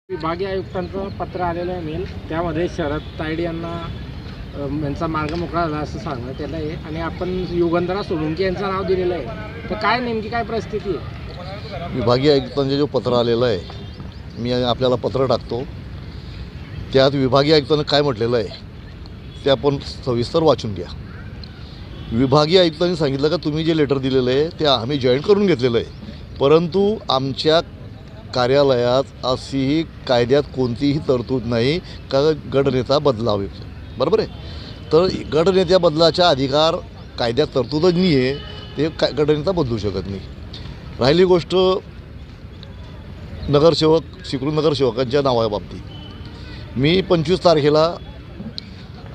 विभागीय आयुक्तांचं पत्र आलेलं आहे मेल, त्यामध्ये शरद तायडे यांना यांचा मार्ग मोकळा झाला असं सांगण्यात आलं आहे आणि आपण युगंधरा सोळुंके यांचं नाव दिलेलं आहे. तर काय नेमकी काय परिस्थिती आहे? विभागीय आयुक्तांचे जो पत्र आलेलं आहे, मी आपल्याला पत्र टाकतो. त्यात विभागीय आयुक्तांनी काय म्हटलेलं आहे ते आपण सविस्तर वाचून घ्या. विभागीय आयुक्तांनी सांगितलं का तुम्ही जे लेटर दिलेलं आहे ते आम्ही जॉईन करून घेतलेलं आहे, परंतु आमच्या कार्यालयात अशीही कायद्यात कोणतीही तरतूद नाही का गटनेता बदलावे. बरोबर आहे. तर गटनेत्या बदलाचा अधिकार कायद्यात तरतूदच नाही आहे, ते गटनेता बदलू शकत नाही. राहिली गोष्ट नगरसेवक स्वीकृत नगरसेवकांच्या नावाबाबतीत मी 25 तारखेला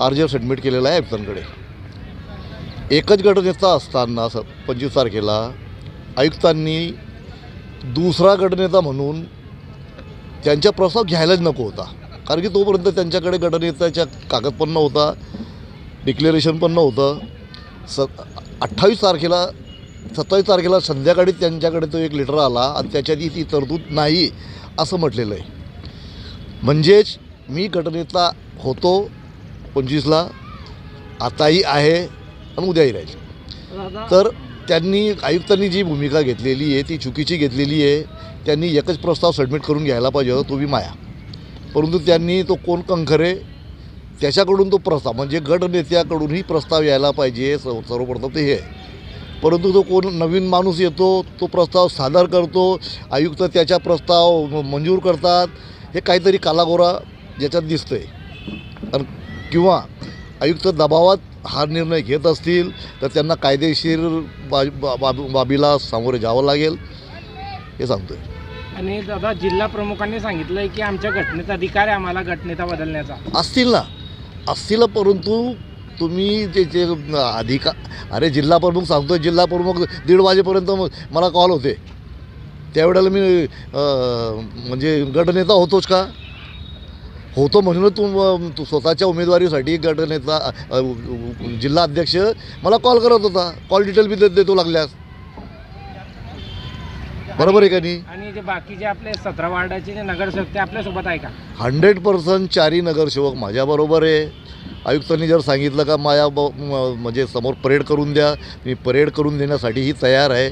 अर्ज सबमिट केलेला आहे आयुक्तांकडे. एकच गटनेता असताना 25 तारखेला आयुक्तांनी दुसरा गटनेता म्हणून त्यांचा प्रस्ताव घ्यायलाच नको होता, कारण की तोपर्यंत त्यांच्याकडे गटनेत्याच्या कागद पण नव्हता, डिक्लेरेशन पण नव्हतं. 27 तारखेला संध्याकाळी त्यांच्याकडे तो एक लेटर आला आणि त्याच्यात ती तरतूद नाही असं म्हटलेलं आहे. म्हणजेच मी गटनेता होतो 25ला, आताही आहे आणि उद्याही राहील. तर आयुक्तांनी जी भूमिका घेतलेली आहे ती चुकीची घेतलेली आहे. त्यांनी एकच प्रस्ताव सबमिट करून घ्यायला पाहिजे होता, तो बी माया. परंतु त्यांनी तो कोण कंखरे त्याच्याकडून तो प्रस्ताव म्हणजे गटनेत्याकडूनही प्रस्ताव यायला पाहिजे सर्वप्रथम ते हे आहे. परंतु तो कोण नवीन माणूस येतो, तो प्रस्ताव सादर करतो, आयुक्त त्याचा प्रस्ताव मंजूर करतात. हे काहीतरी कालागोरा याच्यात दिसतं आहे. किंवा आयुक्त दबावात हा निर्णय घेत असतील तर त्यांना कायदेशीर बाबीला सामोरे जावं लागेल हे सांगतोय. आणि दादा, जिल्हा प्रमुखांनी सांगितलं आहे की आमच्या घटनेचा अधिकार आहे आम्हाला गटनेता बदलण्याचा. असतील परंतु तुम्ही जे अधिकार जिल्हा प्रमुख सांगतोय, जिल्हा प्रमुख 1:30 वाजेपर्यंत मला कॉल होते. त्यावेळेला मी म्हणजे गटनेता होतोच का? होतो म्हणून तू स्वतःच्या उमेदवारीसाठी गटनेता जिल्हा अध्यक्ष मला कॉल करत होता. कॉल डिटेल बी देतो लागल्यास. बरोबर आहे का नाही? आणि जे बाकीचे आपले 17 वार्डाचे जे नगरसेवक ते आपल्यासोबत आहे का? 100% 4 नगरसेवक माझ्याबरोबर आहे. आयुक्तांनी जर सांगितलं का म्हणजे समोर परेड करून द्या, मी परेड करून देण्यासाठीही तयार आहे.